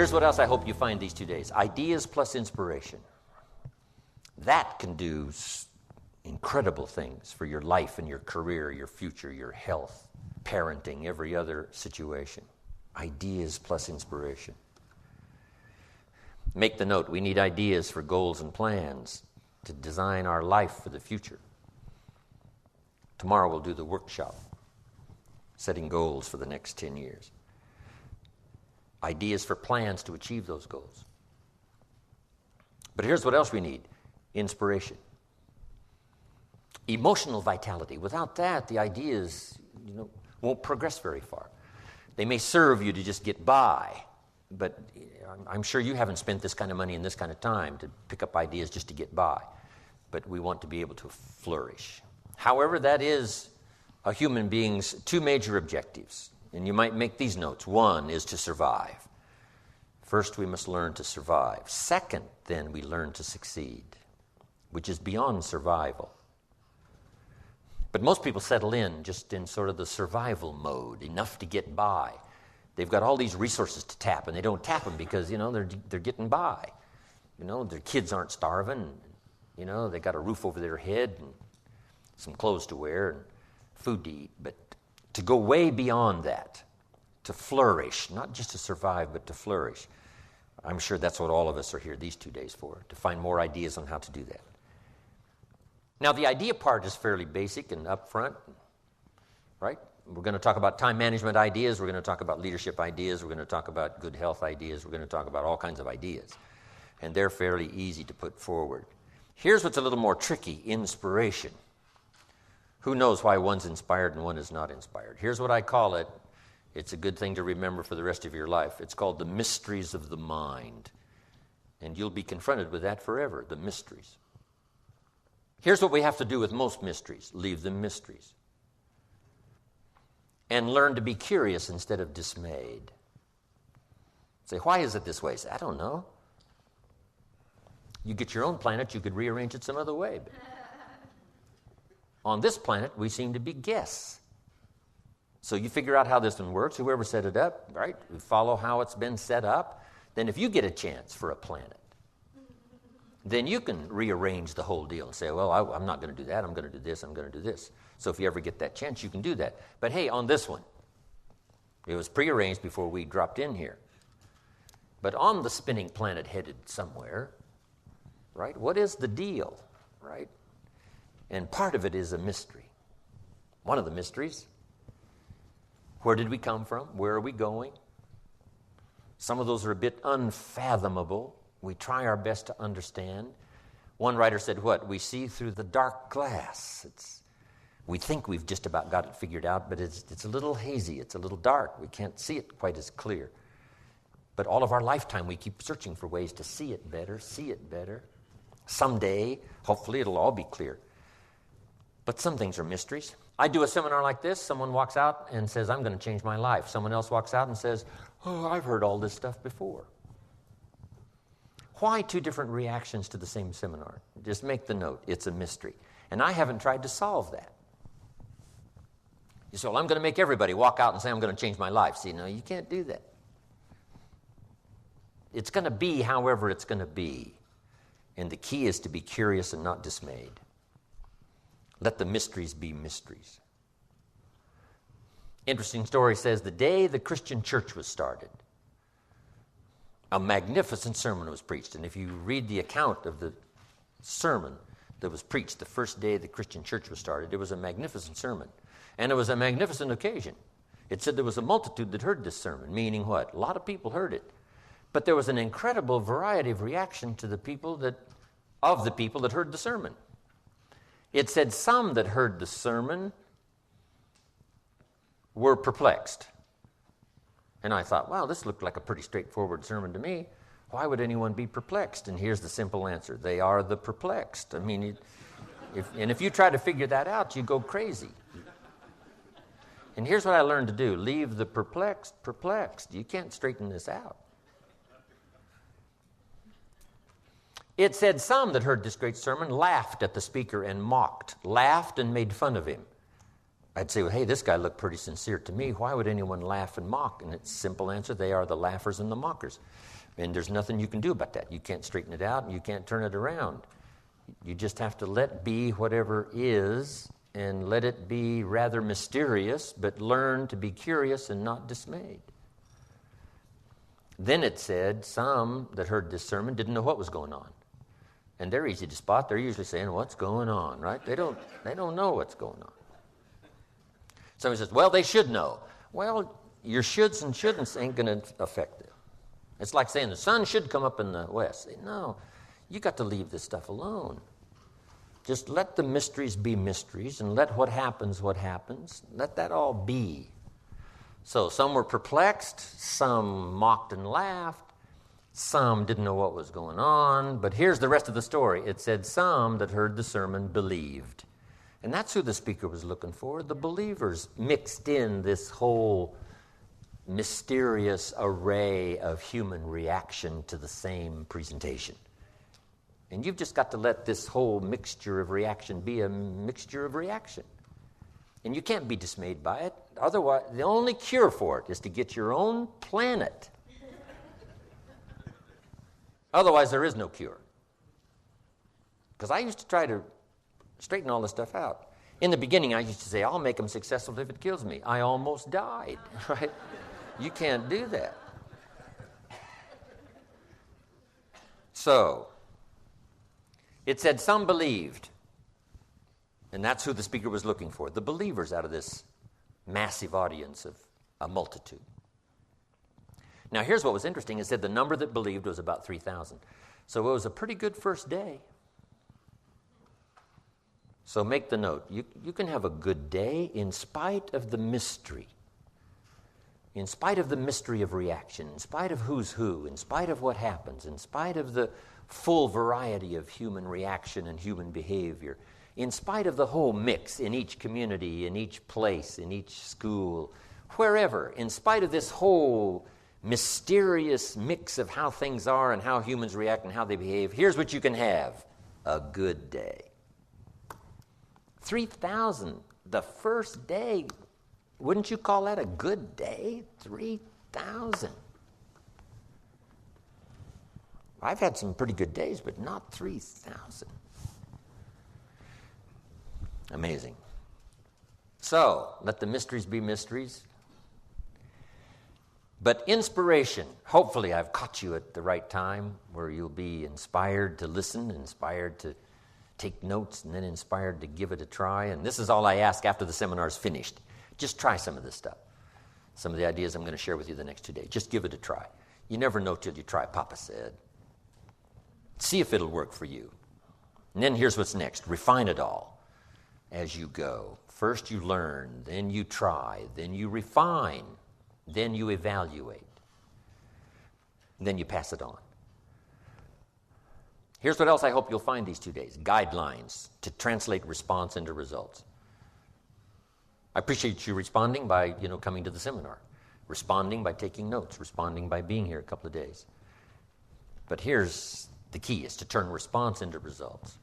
Here's what else I hope you find these 2 days. Ideas plus inspiration. That can do incredible things for your life and your career, your future, your health, parenting, every other situation. Ideas plus inspiration. Make the note, we need ideas for goals and plans to design our life for the future. Tomorrow we'll do the workshop, setting goals for the next 10 years. Ideas for plans to achieve those goals. But here's what else we need. Inspiration. Emotional vitality. Without that, the ideas, won't progress very far. They may serve you to just get by, but I'm sure you haven't spent this kind of money and this kind of time to pick up ideas just to get by. But we want to be able to flourish. However, that is a human being's 2 major objectives. And you might make these notes. 1 is to survive. First, we must learn to survive. Second, then, we learn to succeed, which is beyond survival. But most people settle in just in sort of the survival mode, enough to get by. They've got all these resources to tap, and they don't tap them because, they're getting by. Their kids aren't starving. They got a roof over their head and some clothes to wear and food to eat. But to go way beyond that, to flourish, not just to survive, but to flourish. I'm sure that's what all of us are here these 2 days for, to find more ideas on how to do that. Now, the idea part is fairly basic and upfront, right? We're going to talk about time management ideas. We're going to talk about leadership ideas. We're going to talk about good health ideas. We're going to talk about all kinds of ideas. And they're fairly easy to put forward. Here's what's a little more tricky, inspiration. Who knows why one's inspired and one is not inspired? Here's what I call it. It's a good thing to remember for the rest of your life. It's called the mysteries of the mind. And you'll be confronted with that forever, the mysteries. Here's what we have to do with most mysteries. Leave them mysteries. And learn to be curious instead of dismayed. Say, why is it this way? Say, I don't know. You get your own planet, you could rearrange it some other way. But on this planet, we seem to be guests. So you figure out how this one works, whoever set it up, right? We follow how it's been set up. Then if you get a chance for a planet, then you can rearrange the whole deal and say, well, I'm not going to do that. I'm going to do this. I'm going to do this. So if you ever get that chance, you can do that. But hey, on this one, it was prearranged before we dropped in here. But on the spinning planet headed somewhere, right, what is the deal, right? And part of it is a mystery. One of the mysteries. Where did we come from? Where are we going? Some of those are a bit unfathomable. We try our best to understand. One writer said, what? We see through the dark glass. We think we've just about got it figured out, but it's a little hazy. It's a little dark. We can't see it quite as clear. But all of our lifetime, we keep searching for ways to see it better, see it better. Someday, hopefully, it'll all be clear. But some things are mysteries. I do a seminar like this. Someone walks out and says, I'm going to change my life. Someone else walks out and says, oh, I've heard all this stuff before. Why 2 different reactions to the same seminar? Just make the note. It's a mystery. And I haven't tried to solve that. You say, well, I'm going to make everybody walk out and say, I'm going to change my life. See, no, you can't do that. It's going to be however it's going to be. And the key is to be curious and not dismayed. Let the mysteries be mysteries. Interesting story says the day the Christian church was started, a magnificent sermon was preached. And if you read the account of the sermon that was preached the first day the Christian church was started, it was a magnificent sermon. And it was a magnificent occasion. It said there was a multitude that heard this sermon, meaning what? A lot of people heard it. But there was an incredible variety of reaction to the people that heard the sermon. It said some that heard the sermon were perplexed. And I thought, wow, this looked like a pretty straightforward sermon to me. Why would anyone be perplexed? And here's the simple answer. They are the perplexed. I mean, if you try to figure that out, you go crazy. And here's what I learned to do. Leave the perplexed. You can't straighten this out. It said some that heard this great sermon laughed at the speaker and mocked, laughed and made fun of him. I'd say, well, hey, this guy looked pretty sincere to me. Why would anyone laugh and mock? And it's a simple answer. They are the laughers and the mockers. And there's nothing you can do about that. You can't straighten it out, and you can't turn it around. You just have to let be whatever is, and let it be rather mysterious, but learn to be curious and not dismayed. Then it said, some that heard this sermon didn't know what was going on. And they're easy to spot. They're usually saying, what's going on, right? They don't know what's going on. Somebody says, well, they should know. Well, your shoulds and shouldn'ts ain't going to affect them. It's like saying the sun should come up in the west. Say, no, you got to leave this stuff alone. Just let the mysteries be mysteries, and let what happens. Let that all be. So some were perplexed, some mocked and laughed, some didn't know what was going on. But here's the rest of the story. It said some that heard the sermon believed. And that's who the speaker was looking for. The believers mixed in this whole mysterious array of human reaction to the same presentation. And you've just got to let this whole mixture of reaction be a mixture of reaction. And you can't be dismayed by it. Otherwise, the only cure for it is to get your own planet. Otherwise, there is no cure. Because I used to try to straighten all this stuff out. In the beginning, I used to say, I'll make them successful if it kills me. I almost died, right? You can't do that. So, it said some believed. And that's who the speaker was looking for, the believers out of this massive audience of a multitude. Now, here's what was interesting. It said the number that believed was about 3,000. So it was a pretty good first day. So make the note. You can have a good day in spite of the mystery. In spite of the mystery of reaction, in spite of who's who, in spite of what happens, in spite of the full variety of human reaction and human behavior, in spite of the whole mix in each community, in each place, in each school, wherever, in spite of this whole mysterious mix of how things are and how humans react and how they behave, here's what you can have: a good day. 3,000 the first day. Wouldn't you call that a good day? 3,000. I've had some pretty good days, but not 3,000. Amazing. So, let the mysteries be mysteries. But inspiration, hopefully I've caught you at the right time where you'll be inspired to listen, inspired to take notes, and then inspired to give it a try. And this is all I ask after the seminar's finished. Just try some of this stuff. Some of the ideas I'm going to share with you the next 2 days. Just give it a try. You never know till you try, Papa said. See if it'll work for you. And then here's what's next. Refine it all as you go. First you learn, then you try, then you refine, then you evaluate, then you pass it on. Here's what else I hope you'll find these 2 days. Guidelines to translate response into results. I appreciate you responding by, coming to the seminar, responding by taking notes, responding by being here a couple of days. But here's the key, is to turn response into results.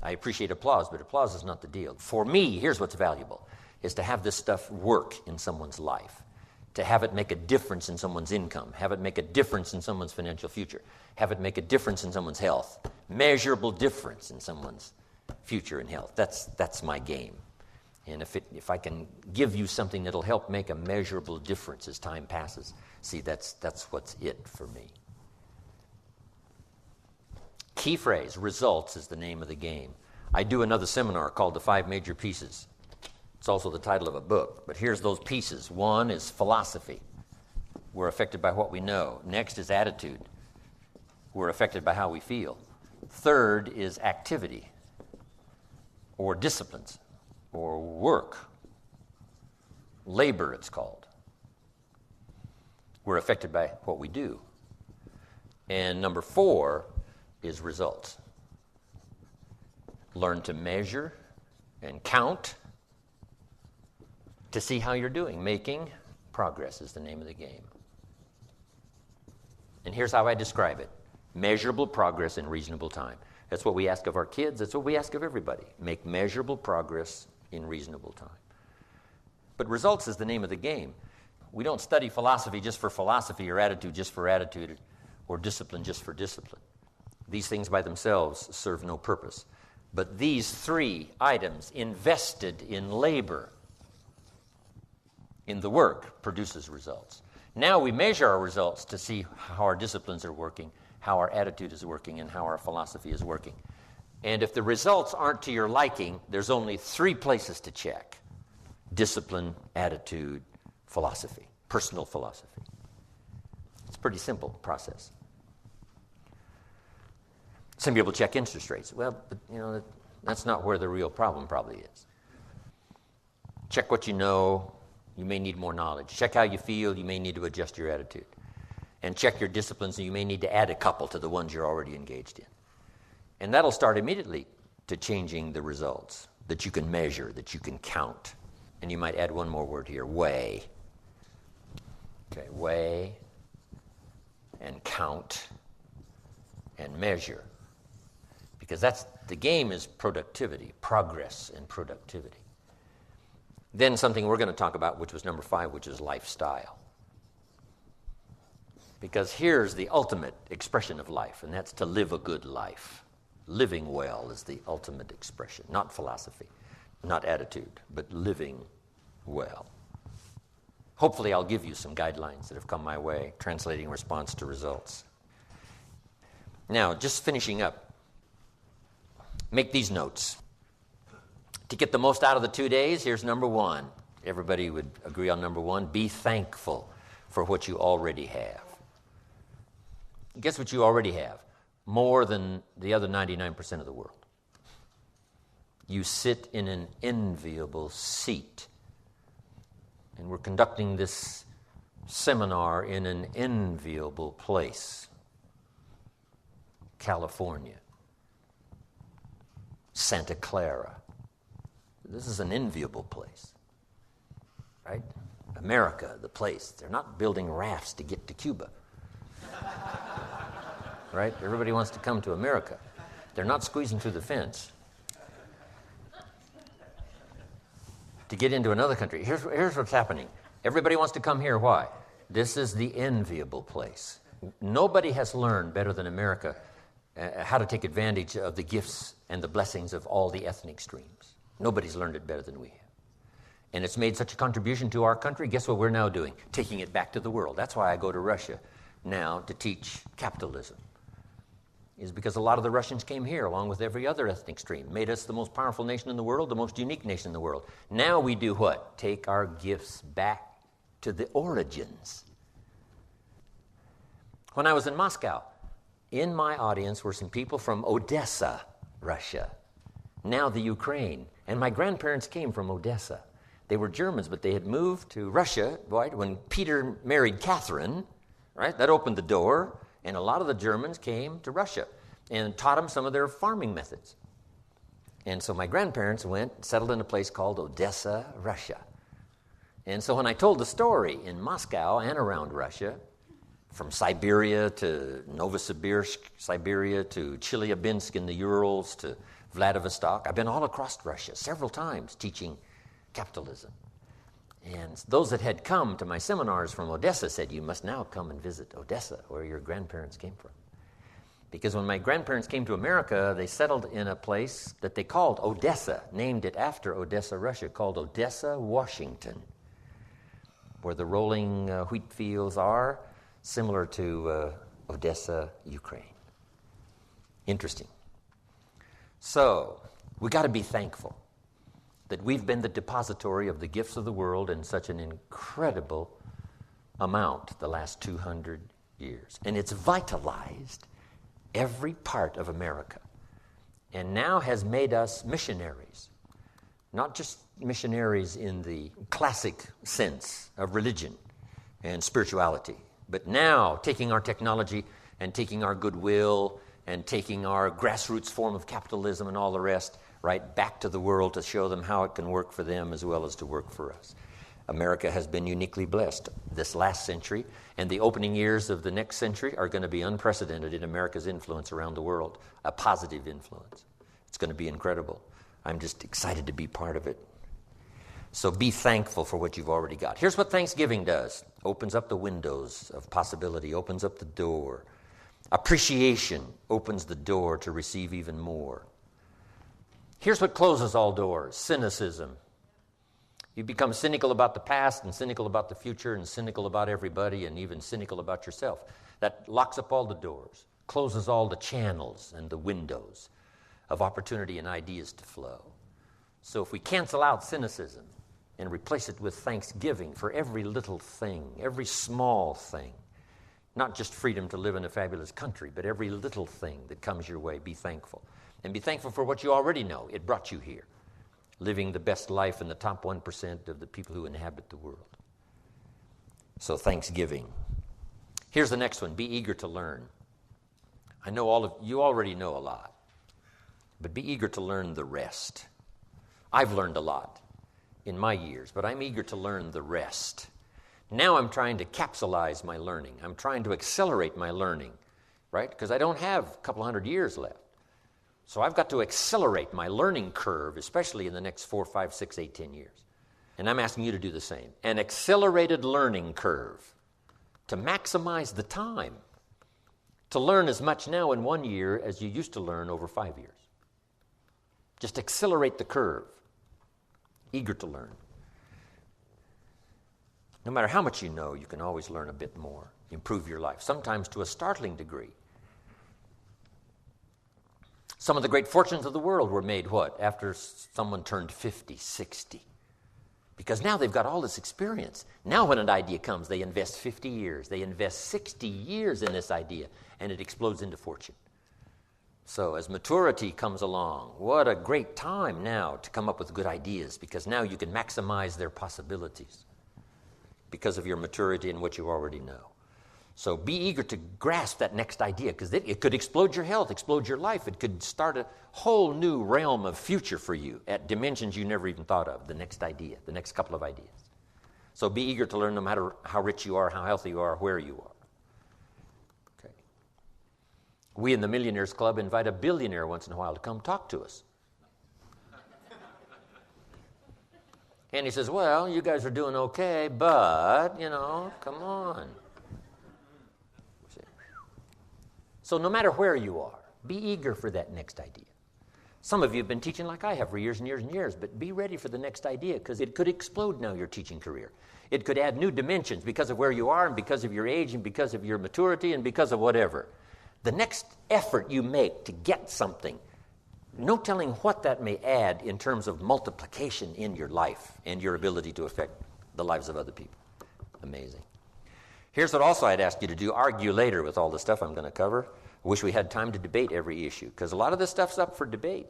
I appreciate applause, but applause is not the deal. For me, here's what's valuable, is to have this stuff work in someone's life, to have it make a difference in someone's income, have it make a difference in someone's financial future, have it make a difference in someone's health, measurable difference in someone's future and health. That's my game. And if I can give you something that'll help make a measurable difference as time passes, see, that's what's it for me. Key phrase, results, is the name of the game. I do another seminar called The 5 Major Pieces. It's also the title of a book, but here's those pieces. One is philosophy. We're affected by what we know. Next is attitude. We're affected by how we feel. Third is activity, or disciplines, or work. Labor, it's called. We're affected by what we do. And number 4 is results. Learn to measure and count to see how you're doing. Making progress is the name of the game. And here's how I describe it. Measurable progress in reasonable time. That's what we ask of our kids. That's what we ask of everybody. Make measurable progress in reasonable time. But results is the name of the game. We don't study philosophy just for philosophy, or attitude just for attitude, or discipline just for discipline. These things by themselves serve no purpose. But these three items invested in labor, in the work, produces results. Now we measure our results to see how our disciplines are working, how our attitude is working, and how our philosophy is working. And if the results aren't to your liking, there's only three places to check: discipline, attitude, philosophy, personal philosophy. It's a pretty simple process. Some people check interest rates. Well, but, that's not where the real problem probably is. Check what you know. You may need more knowledge. Check how you feel. You may need to adjust your attitude. And check your disciplines, and you may need to add a couple to the ones you're already engaged in. And that'll start immediately to changing the results that you can measure, that you can count. And you might add one more word here: weigh. Okay, weigh and count and measure. Because the game is productivity, progress and productivity. Then something we're going to talk about, which was number 5, which is lifestyle. Because here's the ultimate expression of life, and that's to live a good life. Living well is the ultimate expression, not philosophy, not attitude, but living well. Hopefully I'll give you some guidelines that have come my way, translating response to results. Now, just finishing up, make these notes. To get the most out of the 2 days, here's number 1. Everybody would agree on number 1. Be thankful for what you already have. Guess what you already have? More than the other 99% of the world. You sit in an enviable seat. And we're conducting this seminar in an enviable place. California. Santa Clara. This is an enviable place, right? America, the place. They're not building rafts to get to Cuba, right? Everybody wants to come to America. They're not squeezing through the fence to get into another country. Here's what's happening. Everybody wants to come here. Why? This is the enviable place. Nobody has learned better than America how to take advantage of the gifts and the blessings of all the ethnic streams. Nobody's learned it better than we have. And it's made such a contribution to our country. Guess what we're now doing? Taking it back to the world. That's why I go to Russia now to teach capitalism. Is because a lot of the Russians came here along with every other ethnic stream, made us the most powerful nation in the world, the most unique nation in the world. Now we do what? Take our gifts back to the origins. When I was in Moscow, in my audience were some people from Odessa, Russia, now the Ukraine. And my grandparents came from Odessa. They were Germans, but they had moved to Russia, right, when Peter married Catherine, right? That opened the door, and a lot of the Germans came to Russia and taught them some of their farming methods. And so my grandparents went, settled in a place called Odessa, Russia. And so when I told the story in Moscow and around Russia, from Siberia to Novosibirsk, Siberia, to Chelyabinsk in the Urals, to Vladivostok. I've been all across Russia several times teaching capitalism. And those that had come to my seminars from Odessa said, you must now come and visit Odessa, where your grandparents came from. Because when my grandparents came to America, they settled in a place that they called Odessa, named it after Odessa, Russia, called Odessa, Washington, where the rolling wheat fields are, similar to Odessa, Ukraine. Interesting. So, we got to be thankful that we've been the depository of the gifts of the world in such an incredible amount the last 200 years. And it's vitalized every part of America. And now has made us missionaries. Not just missionaries in the classic sense of religion and spirituality, but now taking our technology and taking our goodwill and taking our grassroots form of capitalism and all the rest right back to the world to show them how it can work for them as well as to work for us. America has been uniquely blessed this last century, and the opening years of the next century are going to be unprecedented in America's influence around the world, a positive influence. It's going to be incredible. I'm just excited to be part of it. So be thankful for what you've already got. Here's what Thanksgiving does. Opens up the windows of possibility, opens up the door. Appreciation opens the door to receive even more. Here's what closes all doors. Cynicism. You become cynical about the past and cynical about the future and cynical about everybody and even cynical about yourself. That locks up all the doors, closes all the channels and the windows of opportunity and ideas to flow. So if we cancel out cynicism and replace it with thanksgiving for every little thing, every small thing, not just freedom to live in a fabulous country, but every little thing that comes your way, be thankful. And be thankful for what you already know. It brought you here, living the best life in the top 1% of the people who inhabit the world. So thanksgiving. Here's the next one. Be eager to learn. I know all of you already know a lot, but be eager to learn the rest. I've learned a lot in my years, but I'm eager to learn the rest. Now I'm trying to capsulize my learning. I'm trying to accelerate my learning, right? Because I don't have a couple hundred years left. So I've got to accelerate my learning curve, especially in the next 4, 5, 6, 8, 10 years. And I'm asking you to do the same. An accelerated learning curve to maximize the time to learn as much now in 1 year as you used to learn over 5 years. Just accelerate the curve. Eager to learn. No matter how much you know, you can always learn a bit more, improve your life, sometimes to a startling degree. Some of the great fortunes of the world were made, what? After someone turned 50, 60. Because now they've got all this experience. Now when an idea comes, they invest 50 years. They invest 60 years in this idea, and it explodes into fortune. So as maturity comes along, what a great time now to come up with good ideas, because now you can maximize their possibilities because of your maturity and what you already know. So be eager to grasp that next idea, because it could explode your health, explode your life. It could start a whole new realm of future for you at dimensions you never even thought of, the next idea, the next couple of ideas. So be eager to learn no matter how rich you are, how healthy you are, where you are. Okay. We in the Millionaires Club invite a billionaire once in a while to come talk to us. And he says, well, you guys are doing okay, but, come on. So no matter where you are, be eager for that next idea. Some of you have been teaching like I have for years and years and years, but be ready for the next idea, because it could explode now, your teaching career. It could add new dimensions because of where you are and because of your age and because of your maturity and because of whatever. The next effort you make to get something, no telling what that may add in terms of multiplication in your life and your ability to affect the lives of other people. Amazing. Here's what also I'd ask you to do. Argue later with all the stuff I'm going to cover. I wish we had time to debate every issue, because a lot of this stuff's up for debate.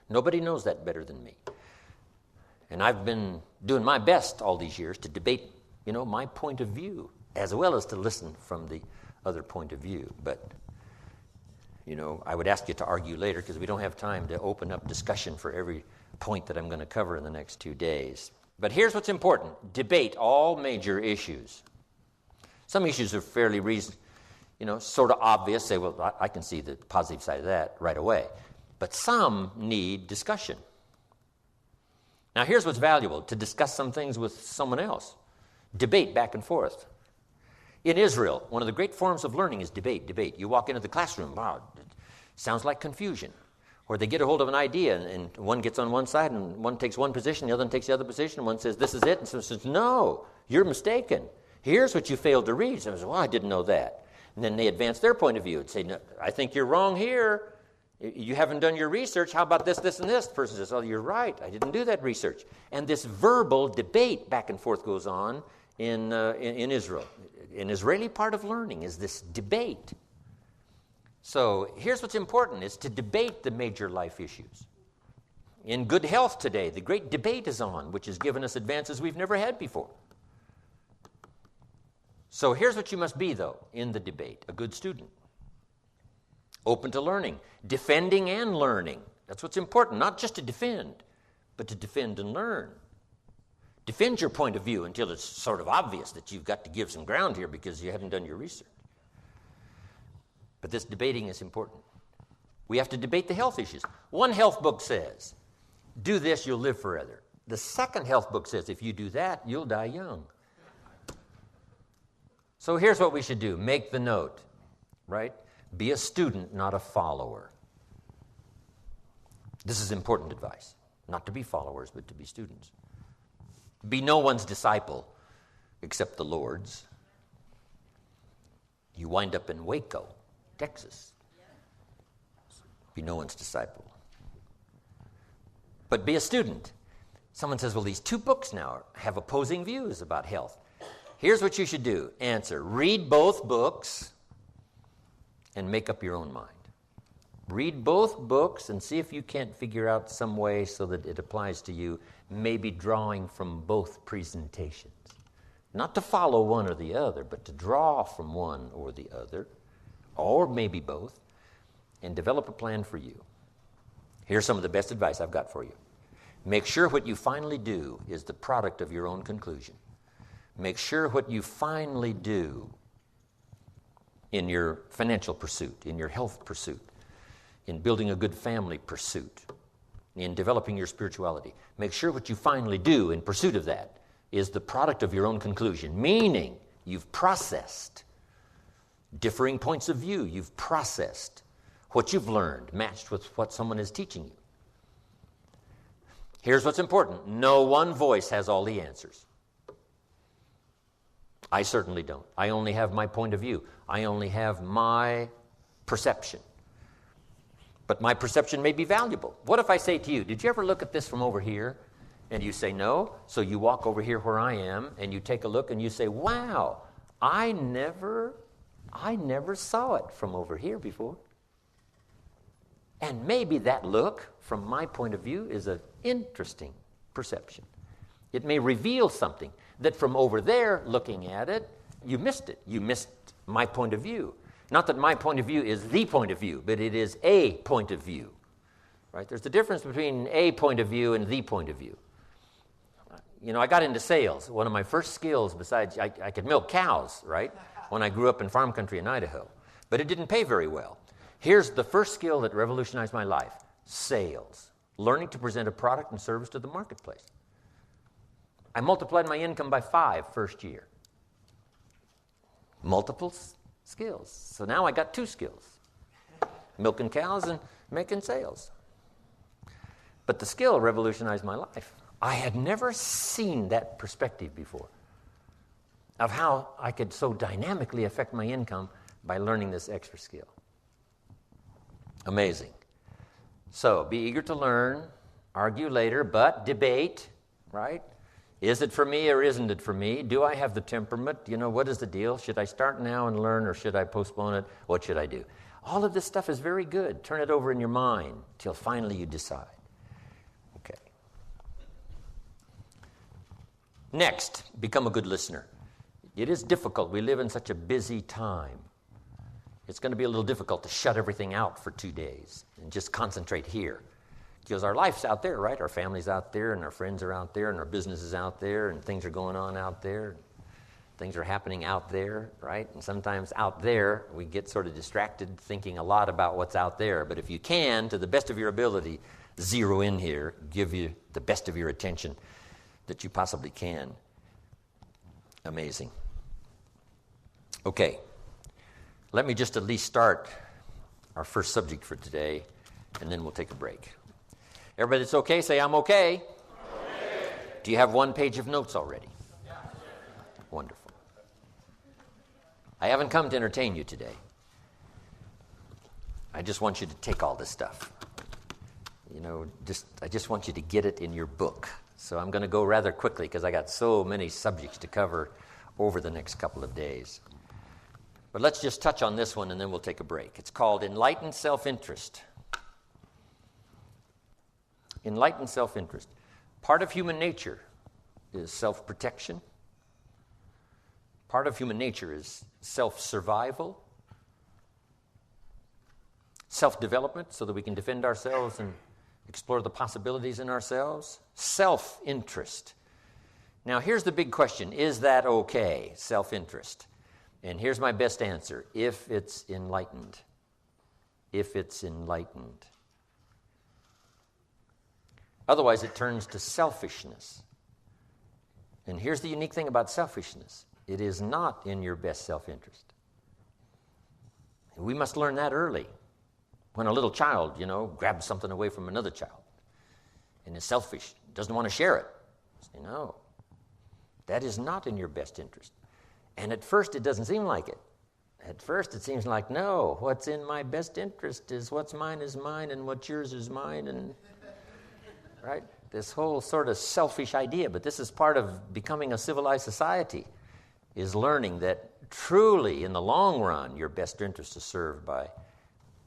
Nobody knows that better than me. And I've been doing my best all these years to debate, my point of view, as well as to listen from the other point of view. But, I would ask you to argue later, because we don't have time to open up discussion for every point that I'm going to cover in the next 2 days. But here's what's important. Debate all major issues. Some issues are fairly sort of obvious. Say, well, I can see the positive side of that right away. But some need discussion. Now, here's what's valuable, to discuss some things with someone else. Debate back and forth. In Israel, one of the great forms of learning is debate. You walk into the classroom, wow, it sounds like confusion. Or they get a hold of an idea, and one gets on one side, and one takes one position, the other one takes the other position, and one says, this is it, and someone says, no, you're mistaken. Here's what you failed to read. Someone says, well, I didn't know that. And then they advance their point of view and say, no, I think you're wrong here. You haven't done your research. How about this, this, and this? The person says, oh, you're right. I didn't do that research. And this verbal debate back and forth goes on in Israel. An Israeli part of learning is this debate. So here's what's important, is to debate the major life issues. In good health today, the great debate is on, which has given us advances we've never had before. So here's what you must be, though, in the debate: a good student. Open to learning, defending and learning. That's what's important, not just to defend, but to defend and learn. Defend your point of view until it's sort of obvious that you've got to give some ground here because you haven't done your research. But this debating is important. We have to debate the health issues. One health book says, do this, you'll live forever. The second health book says if you do that, you'll die young. So here's what we should do. Make the note, right? Be a student, not a follower. This is important advice. Not to be followers, but to be students. Be no one's disciple except the Lord's. You wind up in Waco, Texas. Be no one's disciple. But be a student. Someone says, well, these two books now have opposing views about health. Here's what you should do. Answer. Read both books and make up your own mind. Read both books and see if you can't figure out some way so that it applies to you, maybe drawing from both presentations. Not to follow one or the other, but to draw from one or the other, or maybe both, and develop a plan for you. Here's some of the best advice I've got for you. Make sure what you finally do is the product of your own conclusion. Make sure what you finally do in your financial pursuit, in your health pursuit, in building a good family pursuit, in developing your spirituality. Make sure what you finally do in pursuit of that is the product of your own conclusion, meaning you've processed differing points of view. You've processed what you've learned matched with what someone is teaching you. Here's what's important. No one voice has all the answers. I certainly don't. I only have my point of view. I only have my perception. But my perception may be valuable. What if I say to you, did you ever look at this from over here? And you say, no. So you walk over here where I am, and you take a look, and you say, wow, I never saw it from over here before. And maybe that look, from my point of view, is an interesting perception. It may reveal something that from over there, looking at it, you missed it. You missed my point of view. Not that my point of view is the point of view, but it is a point of view. Right? There's a difference between a point of view and the point of view. You know, I got into sales. One of my first skills, besides I could milk cows, right, when I grew up in farm country in Idaho. But it didn't pay very well. Here's the first skill that revolutionized my life. Sales. Learning to present a product and service to the marketplace. I multiplied my income by 5 first year. Multiple skills. So now I got 2 skills. Milking cows and making sales. But the skill revolutionized my life. I had never seen that perspective before of how I could so dynamically affect my income by learning this extra skill. Amazing. So be eager to learn, argue later, but debate, right? Is it for me or isn't it for me? Do I have the temperament? You know, what is the deal? Should I start now and learn, or should I postpone it? What should I do? All of this stuff is very good. Turn it over in your mind till finally you decide. Okay. Next, become a good listener. It is difficult. We live in such a busy time. It's going to be a little difficult to shut everything out for 2 days and just concentrate here. Because our life's out there, right? Our family's out there, and our friends are out there, and our business is out there, and things are going on out there. Things are happening out there, right? And sometimes out there, we get sort of distracted thinking a lot about what's out there. But if you can, to the best of your ability, zero in here, give you the best of your attention that you possibly can. Amazing. Okay. Let me just at least start our first subject for today, and then we'll take a break. Everybody that's okay, say, I'm okay. Okay. Do you have 1 page of notes already? Yeah. Wonderful. I haven't come to entertain you today. I just want you to take all this stuff. You know, I just want you to get it in your book. So I'm going to go rather quickly because I got so many subjects to cover over the next couple of days. But let's just touch on this one, and then we'll take a break. It's called Enlightened Self-Interest. Enlightened self-interest. Part of human nature is self-protection. Part of human nature is self-survival, self-development so that we can defend ourselves and explore the possibilities in ourselves. Self-interest. Now, here's the big question. Is that okay, self-interest? And here's my best answer. If it's enlightened. If it's enlightened. Otherwise, it turns to selfishness. And here's the unique thing about selfishness. It is not in your best self-interest. We must learn that early. When a little child, grabs something away from another child and is selfish, doesn't want to share it. Say, no, that is not in your best interest. And at first, it doesn't seem like it. At first, it seems like, no, what's in my best interest is what's mine is mine and what's yours is mine. And right? This whole sort of selfish idea. But this is part of becoming a civilized society, is learning that truly, in the long run, your best interest is served by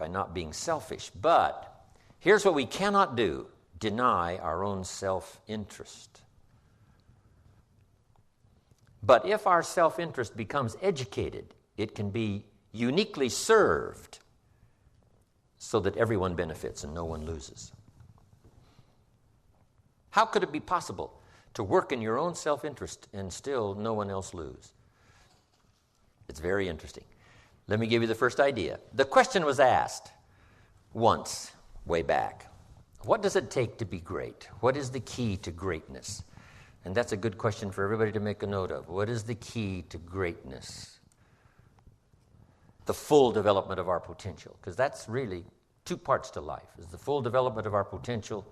not being selfish. But here's what we cannot do: deny our own self-interest. But if our self-interest becomes educated, it can be uniquely served so that everyone benefits and no one loses. How could it be possible to work in your own self-interest and still no one else lose? It's very interesting. Let me give you the first idea. The question was asked once, way back. What does it take to be great? What is the key to greatness? And that's a good question for everybody to make a note of. What is the key to greatness? The full development of our potential. Because that's really two parts to life. Is the full development of our potential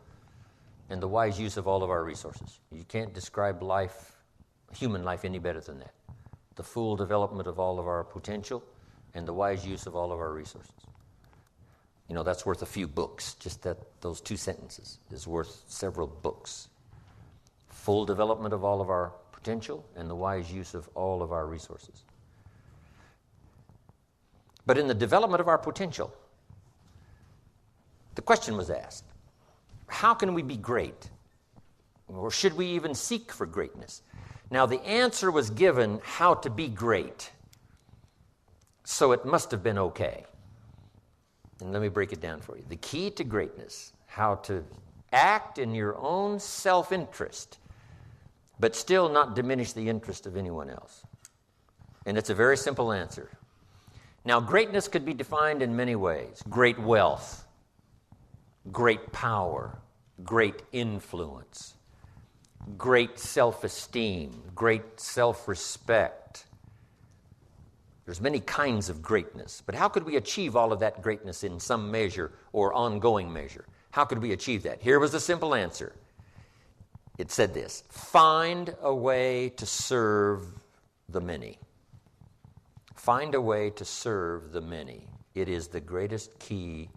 and the wise use of all of our resources. You can't describe life, human life, any better than that. The full development of all of our potential and the wise use of all of our resources. That's worth a few books. Just those two sentences is worth several books. Full development of all of our potential and the wise use of all of our resources. But in the development of our potential, the question was asked, how can we be great? Or should we even seek for greatness? Now, the answer was given how to be great. So it must have been okay. And let me break it down for you. The key to greatness, how to act in your own self-interest, but still not diminish the interest of anyone else. And it's a very simple answer. Now, greatness could be defined in many ways. Great wealth, great power, great influence, great self-esteem, great self-respect. There's many kinds of greatness. But how could we achieve all of that greatness in some measure or ongoing measure? How could we achieve that? Here was the simple answer. It said this: find a way to serve the many. Find a way to serve the many. It is the greatest key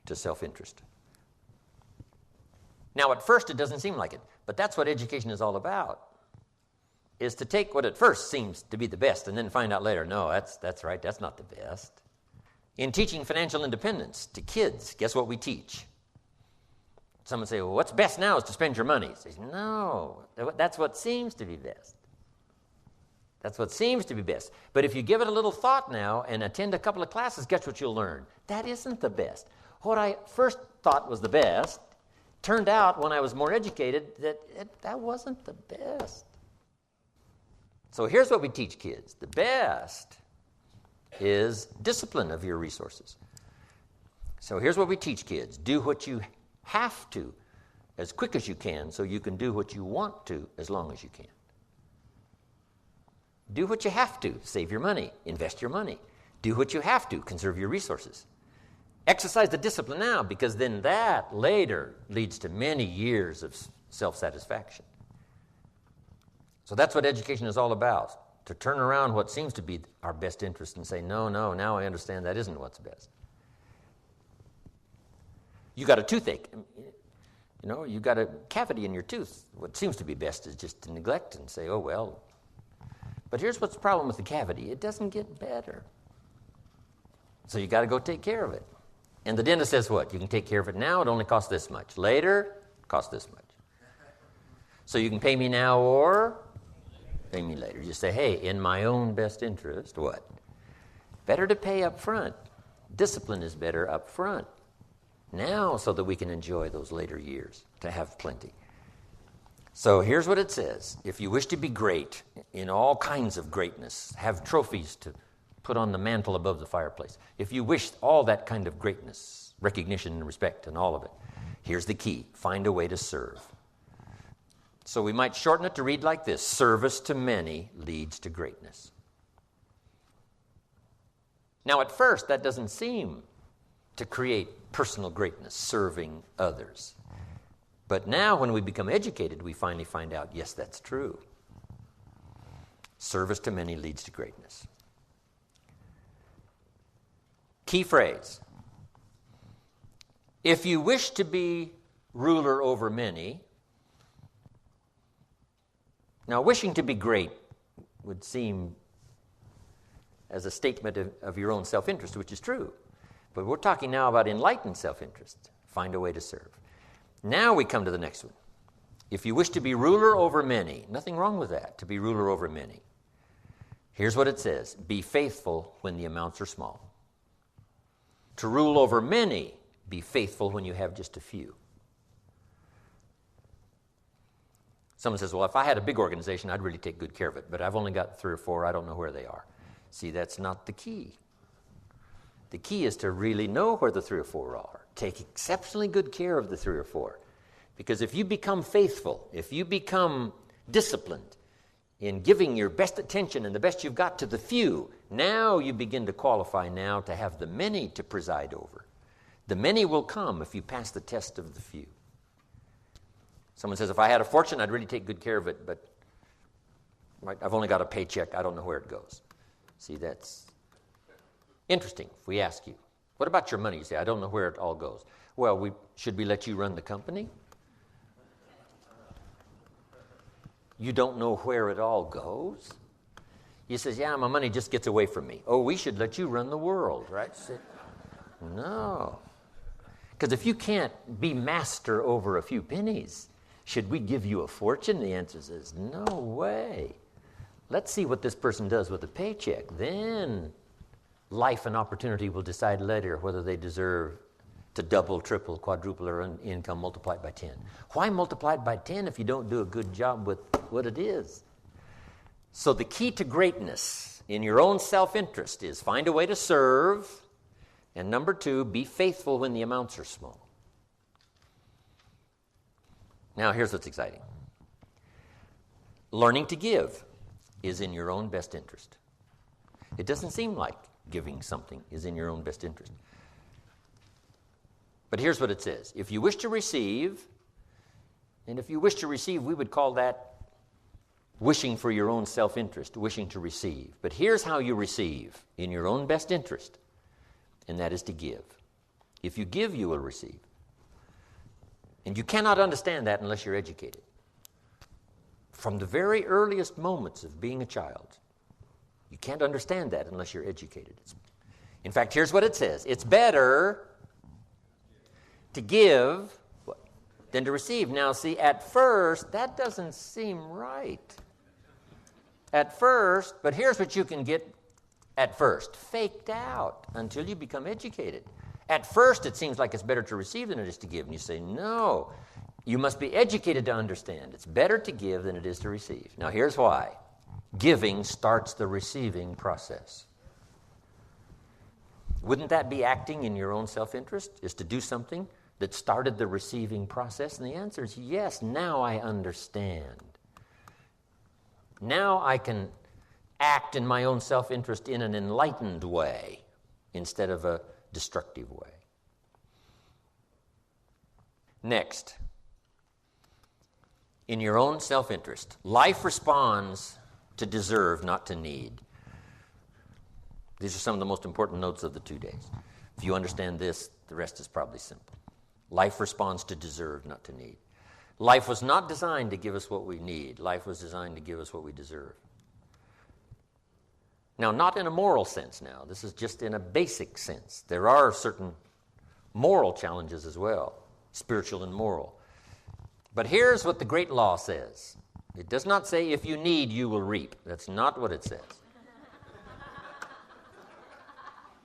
to self-interest. Now, at first, it doesn't seem like it, but that's what education is all about, is to take what at first seems to be the best and then find out later, no, that's right, that's not the best. In teaching financial independence to kids, guess what we teach? Someone say, well, what's best now is to spend your money. Say, no, that's what seems to be best. That's what seems to be best. But if you give it a little thought now and attend a couple of classes, guess what you'll learn? That isn't the best. What I first thought was the best turned out, when I was more educated, that wasn't the best. So here's what we teach kids. The best is discipline of your resources. So here's what we teach kids. Do what you have to as quick as you can so you can do what you want to as long as you can. Do what you have to. Save your money. Invest your money. Do what you have to. Conserve your resources. Exercise the discipline now, because then that later leads to many years of self-satisfaction. So that's what education is all about, to turn around what seems to be our best interest and say, no, now I understand that isn't what's best. You got a toothache. You got a cavity in your tooth. What seems to be best is just to neglect and say, oh, well. But here's what's the problem with the cavity. It doesn't get better. So you got to go take care of it. And the dentist says what? You can take care of it now, it only costs this much. Later, it costs this much. So you can pay me now or pay me later. You say, hey, in my own best interest, what? Better to pay up front. Discipline is better up front. Now, so that we can enjoy those later years, to have plenty. So here's what it says. If you wish to be great in all kinds of greatness, have trophies to put on the mantle above the fireplace. If you wish all that kind of greatness, recognition and respect and all of it, Here's the key. Find a way to serve. So we might shorten it to read like this. Service to many leads to greatness. Now, at first, that doesn't seem to create personal greatness, serving others. But now, when we become educated, we finally find out, yes, that's true. Service to many leads to greatness. Key phrase. If you wish to be ruler over many, now wishing to be great would seem as a statement of your own self-interest, which is true. But we're talking now about enlightened self-interest. Find a way to serve. Now we come to the next one. If you wish to be ruler over many, nothing wrong with that, to be ruler over many. Here's what it says. Be faithful when the amounts are small. To rule over many, be faithful when you have just a few. Someone says, well, if I had a big organization, I'd really take good care of it. But I've only got 3 or 4. I don't know where they are. See, that's not the key. The key is to really know where the 3 or 4 are. Take exceptionally good care of the 3 or 4. Because if you become faithful, if you become disciplined in giving your best attention and the best you've got to the few, now you begin to qualify now to have the many to preside over. The many will come if you pass the test of the few. Someone says, if I had a fortune, I'd really take good care of it, but I've only got a paycheck. I don't know where it goes. See, that's interesting if we ask you, what about your money? You say, I don't know where it all goes. Well, should we let you run the company? You don't know where it all goes? He says, yeah, my money just gets away from me. Oh, we should let you run the world, right? No. Because if you can't be master over a few pennies, should we give you a fortune? The answer is no way. Let's see what this person does with a paycheck. Then life and opportunity will decide later whether they deserve to double, triple, quadruple their income multiplied by 10. Why multiply it by 10 if you don't do a good job with what it is? So the key to greatness in your own self-interest is find a way to serve, and number 2, be faithful when the amounts are small. Now here's what's exciting. Learning to give is in your own best interest. It doesn't seem like giving something is in your own best interest. But here's what it says. If you wish to receive, and if you wish to receive, we would call that wishing for your own self-interest, wishing to receive. But here's how you receive in your own best interest, and that is to give. If you give, you will receive. And you cannot understand that unless you're educated. From the very earliest moments of being a child, you can't understand that unless you're educated. In fact, here's what it says. It's better to give than to receive. Now, see, at first, that doesn't seem right. At first, but here's what you can get at first. Faked out until you become educated. At first, it seems like it's better to receive than it is to give. And you say, no, you must be educated to understand. It's better to give than it is to receive. Now, here's why. Giving starts the receiving process. Wouldn't that be acting in your own self-interest, is to do something that started the receiving process? And the answer is yes, now I understand. Now I can act in my own self-interest in an enlightened way instead of a destructive way. Next, in your own self-interest, life responds to deserve, not to need. These are some of the most important notes of the 2 days. If you understand this, the rest is probably simple. Life responds to deserve, not to need. Life was not designed to give us what we need. Life was designed to give us what we deserve. Now, not in a moral sense now. This is just in a basic sense. There are certain moral challenges as well, spiritual and moral. But here's what the great law says. It does not say, if you need, you will reap. That's not what it says.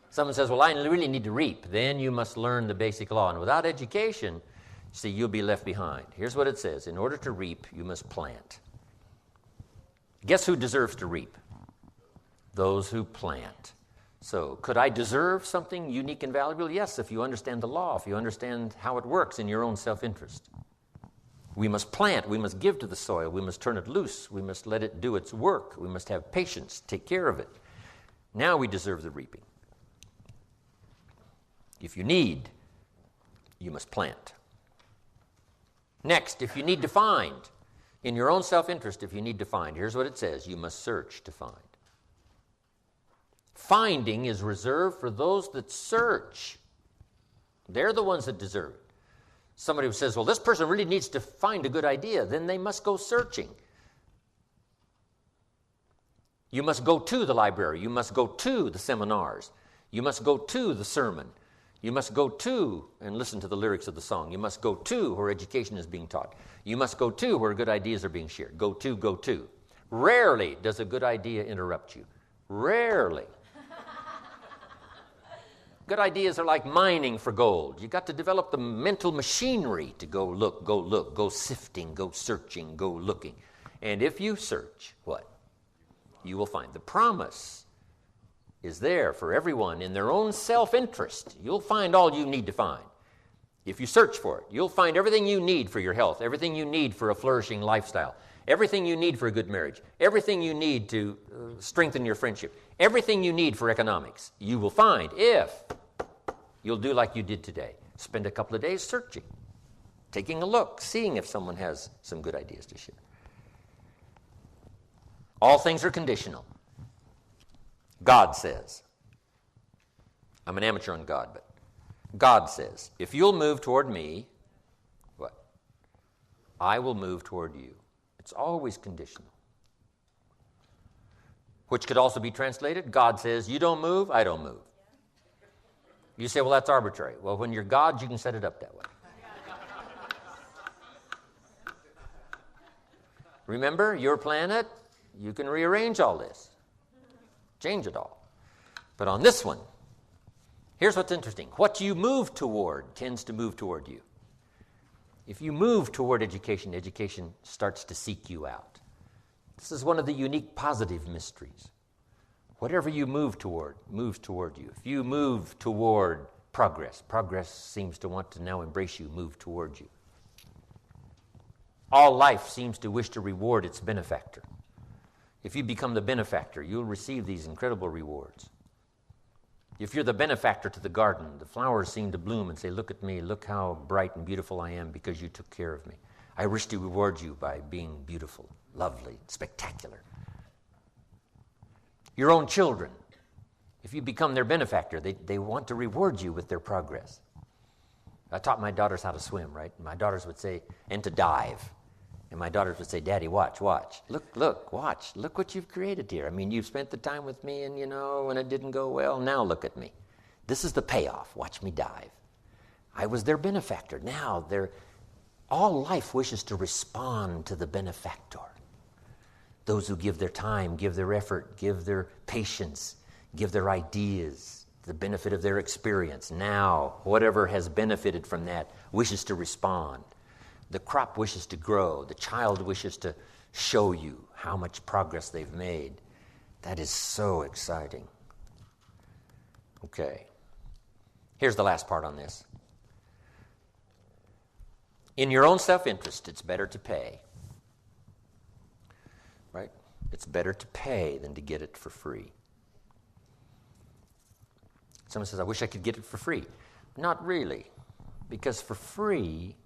Someone says, well, I really need to reap. Then you must learn the basic law. And without education, see, you'll be left behind. Here's what it says. In order to reap, you must plant. Guess who deserves to reap? Those who plant. So could I deserve something unique and valuable? Yes, if you understand the law, if you understand how it works in your own self-interest. We must plant, we must give to the soil, we must turn it loose, we must let it do its work, we must have patience, take care of it. Now we deserve the reaping. If you need, you must plant. Next, if you need to find, in your own self-interest, if you need to find, here's what it says: you must search to find. Finding is reserved for those that search. They're the ones that deserve it. Somebody who says, well, this person really needs to find a good idea, then they must go searching. You must go to the library. You must go to the seminars. You must go to the sermon. You must go to and listen to the lyrics of the song. You must go to where education is being taught. You must go to where good ideas are being shared. Go to, go to. Rarely does a good idea interrupt you. Rarely. Good ideas are like mining for gold. You got to develop the mental machinery to go look, go sifting, go searching, go looking. And if you search, what? You will find. The promise is there for everyone in their own self-interest. You'll find all you need to find. If you search for it, you'll find everything you need for your health, everything you need for a flourishing lifestyle, everything you need for a good marriage, everything you need to strengthen your friendship, everything you need for economics, you will find if you'll do like you did today. Spend a couple of days searching, taking a look, seeing if someone has some good ideas to share. All things are conditional. God says, I'm an amateur on God, but God says, if you'll move toward me, what? I will move toward you. It's always conditional. Which could also be translated, God says, you don't move, I don't move. You say, well, that's arbitrary. Well, when you're God, you can set it up that way. Remember, your planet, you can rearrange all this. Change it all. But on this one, here's what's interesting. What you move toward tends to move toward you. If you move toward education, education starts to seek you out. This is one of the unique positive mysteries. Whatever you move toward moves toward you. If you move toward progress, progress seems to want to now embrace you, move toward you. All life seems to wish to reward its benefactor. If you become the benefactor, you'll receive these incredible rewards. If you're the benefactor to the garden, the flowers seem to bloom and say, look at me, look how bright and beautiful I am because you took care of me. I wish to reward you by being beautiful, lovely, spectacular. Your own children, if you become their benefactor, they want to reward you with their progress. I taught my daughters how to swim, right? My daughters would say, and to dive. And my daughters would say, Daddy, watch. Look, watch. Look what you've created here. I mean, you've spent the time with me and, when it didn't go well, now look at me. This is the payoff. Watch me dive. I was their benefactor. Now, all life wishes to respond to the benefactor. Those who give their time, give their effort, give their patience, give their ideas, the benefit of their experience. Now, whatever has benefited from that wishes to respond. The crop wishes to grow. The child wishes to show you how much progress they've made. That is so exciting. Okay. Here's the last part on this. In your own self-interest, it's better to pay. Right? It's better to pay than to get it for free. Someone says, I wish I could get it for free. Not really. Because for free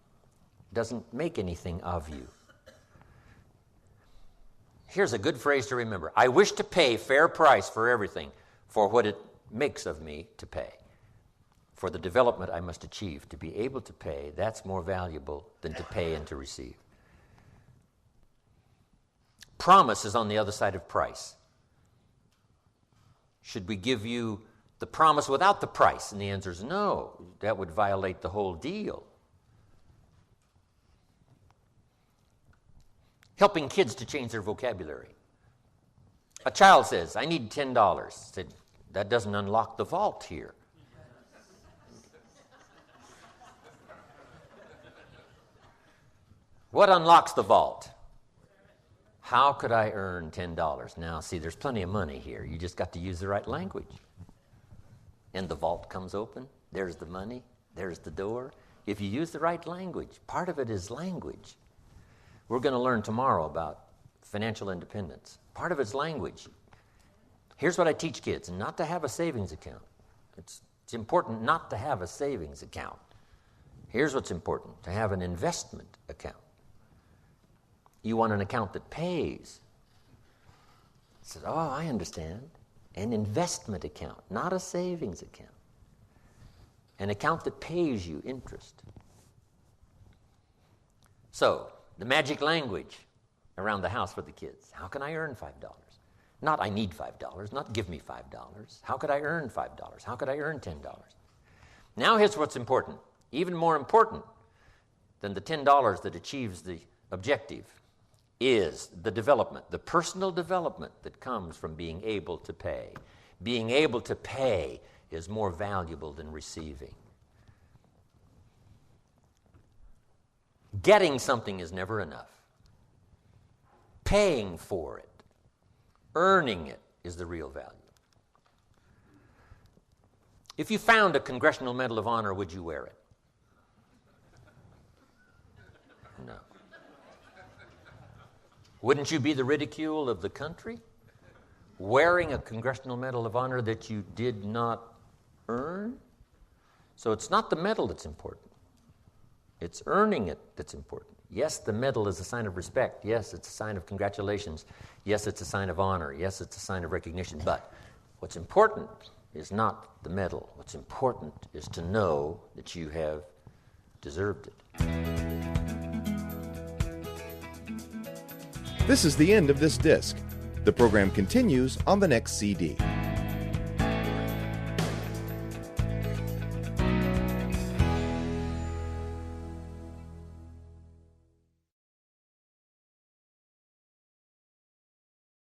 doesn't make anything of you. Here's a good phrase to remember. I wish to pay fair price for everything, for what it makes of me to pay. For the development I must achieve, to be able to pay, that's more valuable than to pay and to receive. Promise is on the other side of price. Should we give you the promise without the price? And the answer is no. That would violate the whole deal. Helping kids to change their vocabulary. A child says, I need $10. I said, that doesn't unlock the vault here. What unlocks the vault? How could I earn $10? Now, see, there's plenty of money here. You just got to use the right language. and the vault comes open. There's the money. There's the door. If you use the right language, part of it is language. We're going to learn tomorrow about financial independence. Part of it's language. Here's what I teach kids: not to have a savings account. It's important not to have a savings account. Here's what's important: to have an investment account. You want an account that pays. I said, oh, I understand. An investment account, not a savings account. An account that pays you interest. So, the magic language around the house for the kids. How can I earn $5? Not I need $5, not give me $5. How could I earn $5? How could I earn $10? Now here's what's important. Even more important than the $10 that achieves the objective is the development, the personal development that comes from being able to pay. Being able to pay is more valuable than receiving. Getting something is never enough. Paying for it, earning it, is the real value. If you found a Congressional Medal of Honor, would you wear it? No. Wouldn't you be the ridicule of the country, wearing a Congressional Medal of Honor that you did not earn? So it's not the medal that's important. It's earning it that's important. Yes, the medal is a sign of respect. Yes, it's a sign of congratulations. Yes, it's a sign of honor. Yes, it's a sign of recognition. But what's important is not the medal. What's important is to know that you have deserved it. This is the end of this disc. The program continues on the next CD.